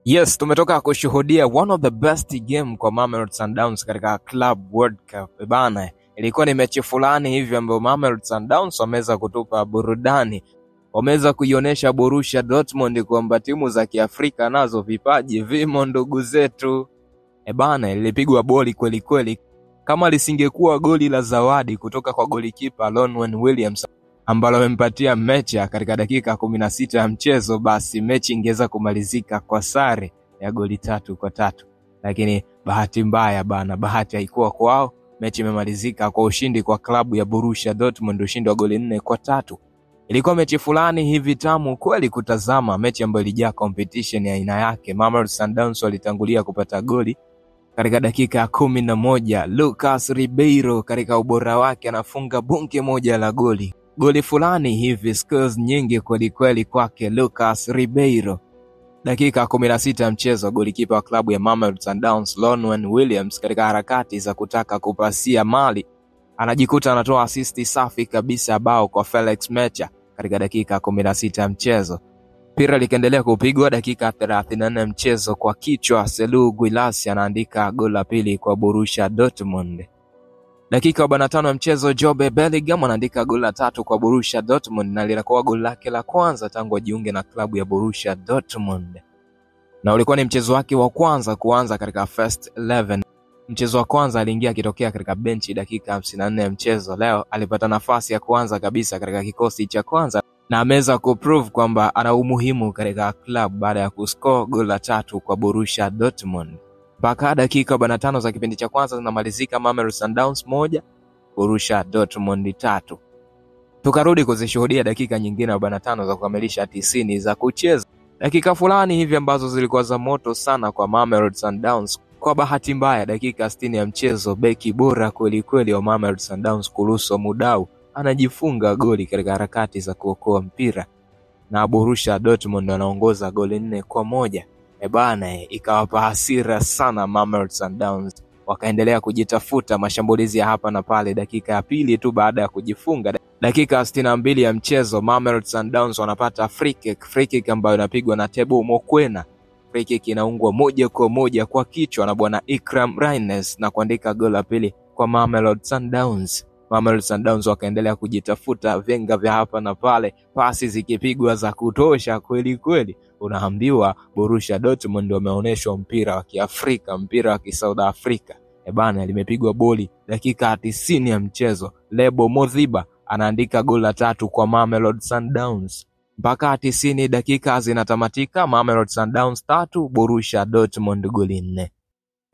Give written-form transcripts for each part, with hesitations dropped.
Yes, tumetoka kushuhudia one of the best game kwa Mamelodi Sundowns katika Club World Cup. Bana, ilikuwa ni mechi fulani hivi ambayo Mamelodi Sundowns wameweza kutupa burudani. Wameweza kuionyesha Borussia Dortmund kwamba timu za Kiafrika nazo vipaji vimo ndugu zetu. Bana, ilipigwa boli kweli kweli. Kama lisingekuwa goli la zawadi kutoka kwa golikipa Lonwen Williams ambalo amempatia mechi katika dakika 16 ya mchezo, basi mechi ingeweza kumalizika kwa sare ya goli 3-3. Lakini bahati mbaya bana, bahati haikuwa kwao. Mechi imemalizika kwa ushindi kwa klabu ya Borussia Dortmund, ushindi wa goli 4-3. Ilikuwa mechi fulani hivi tamu kweli kutazama, mechi ambayo ilijaa competition ya aina yake. Mamelodi Sundowns walitangulia kupata goli katika dakika ya 11. Lucas Ribeiro katika ubora wake anafunga bunge moja la goli. Goli fulani hivi, skills nyingi kweli kweli kwake Lucas Ribeiro. Dakika 16 ya mchezo, golikipa wa klabu ya Mamelodi Sundowns Lonwen Williams katika harakati za kutaka kupasia mali anajikuta anatoa assist safi kabisa, bao kwa Felix Mecha katika dakika 16 ya mchezo. Pira likaendelea kupigwa dakika 34 ya mchezo, kwa kichwa Selu Guilasi anaandika goli la pili kwa Borussia Dortmund. Dakika 45 ya mchezo, Jobe Bellingham anaandika goli la 3 kwa Borussia Dortmund na lilikuwa goli lake la kwanza tangu ajiunge na klabu ya Borussia Dortmund. Na ulikuwa ni mchezo wake wa kwanza kuanza katika first 11. Mchezo wa kwanza aliingia akitokea katika benchi dakika 54 ya mchezo. Leo alipata nafasi ya kuanza kabisa katika kikosi cha kwanza na ameweza kuprove kwamba ana umuhimu katika klabu baada ya kuscore goli la 3 kwa Borussia Dortmund. Mpaka dakika 45 za kipindi cha kwanza zinamalizika, Mamelodi Sundowns 1, Borussia Dortmund 3. Tukarudi kuzishuhudia dakika nyingine 45 za kukamilisha 90 za kucheza. Dakika fulani hivi ambazo zilikuwa za moto sana kwa Mamelodi Sundowns. Kwa bahati mbaya, dakika 60 ya mchezo, beki bora kweli kweli wa Mamelodi Sundowns Kuluso Mudau anajifunga goli katika harakati za kuokoa mpira, na Borussia Dortmund wanaongoza goli 4-1. Bana, ikawapa hasira sana Mamelodi Sundowns, wakaendelea kujitafuta mashambulizi ya hapa na pale. Dakika ya pili tu baada ya kujifunga, dakika 62 ya mchezo, Mamelodi Sundowns wanapata free kick ambayo inapigwa na Teboho Mokoena. Free kick inaungwa moja kwa moja kwa kichwa na bwana Ikram Raines na kuandika goli la pili kwa Mamelodi Sundowns. Mamelodi Sundowns wakaendelea kujitafuta, venga vya hapa na pale, pasi zikipigwa za kutosha kweli kweli. Unaambiwa Borussia Dortmund wameonyeshwa mpira wa Kiafrika, mpira wa South Africa. Bana, limepigwa boli dakika 90 ya mchezo. Lebo Modhiba anaandika goli la 3 kwa Mamelodi Sundowns. Mpaka 90 dakika zinatamatika, Mamelodi Sundowns 3, Borussia Dortmund goli 4.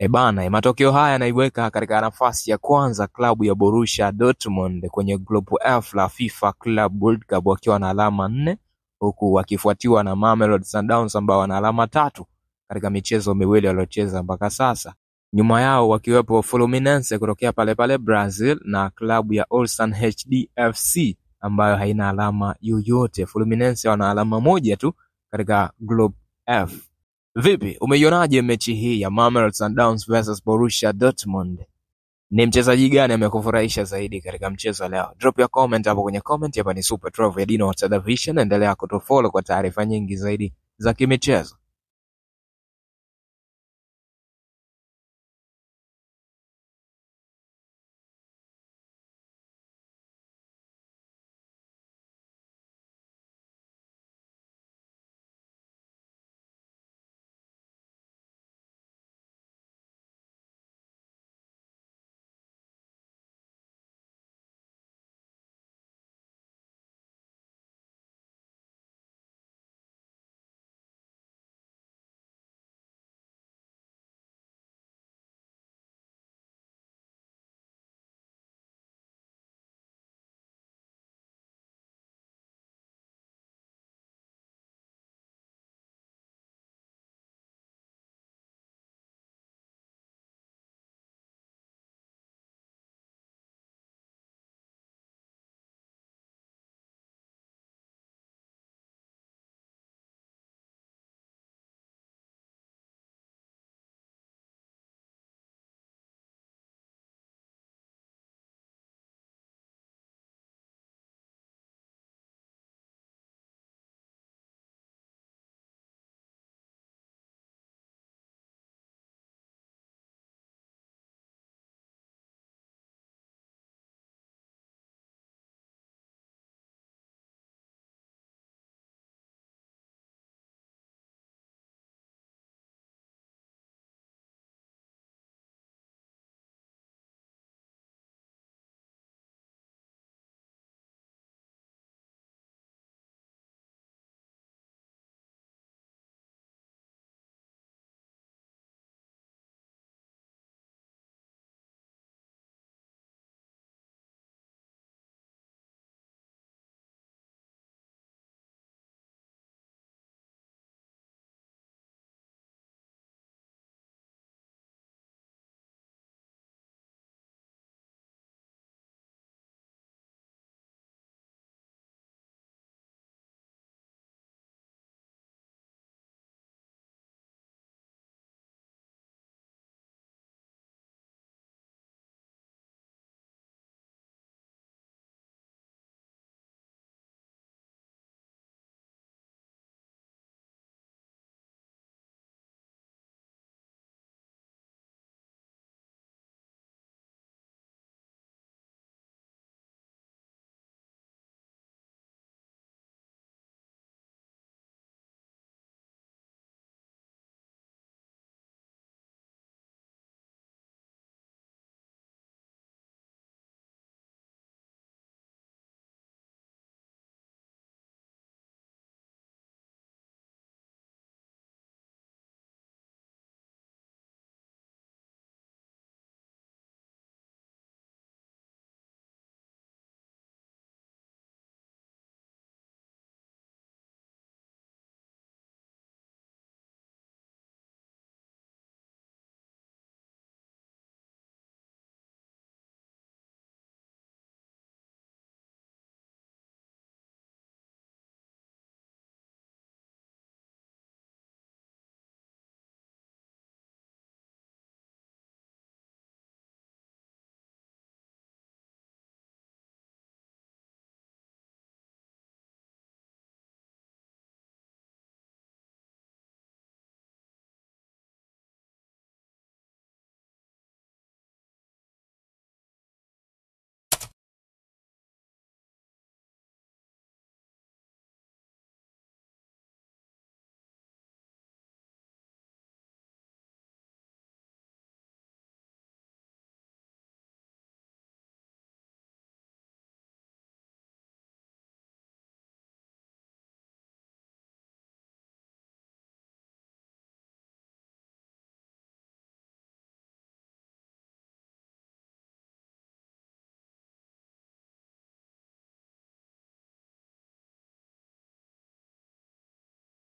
Bana, matokeo haya yanaiweka katika nafasi ya kwanza klabu ya Borussia Dortmund kwenye Group F la FIFA Club World Cup wakiwa na alama 4, huku wakifuatiwa na Mamelodi Sundowns ambao wana alama 3 katika michezo miwili waliocheza mpaka sasa. Nyuma yao wakiwepo Fluminense kutokea pale pale Brazil na klabu ya Ulsan HD FC ambayo haina alama yoyote. Fluminense wana alama 1 tu katika Group F. Vipi, umeionaje mechi hii ya Mamelodi Sundowns versus Borussia Dortmund? Ni mchezaji gani amekufurahisha zaidi katika mchezo leo? Drop your comment hapo kwenye comment. Hapa ni Super 12 ya Dino Television, endelea kutufollow kwa taarifa nyingi zaidi za kimichezo.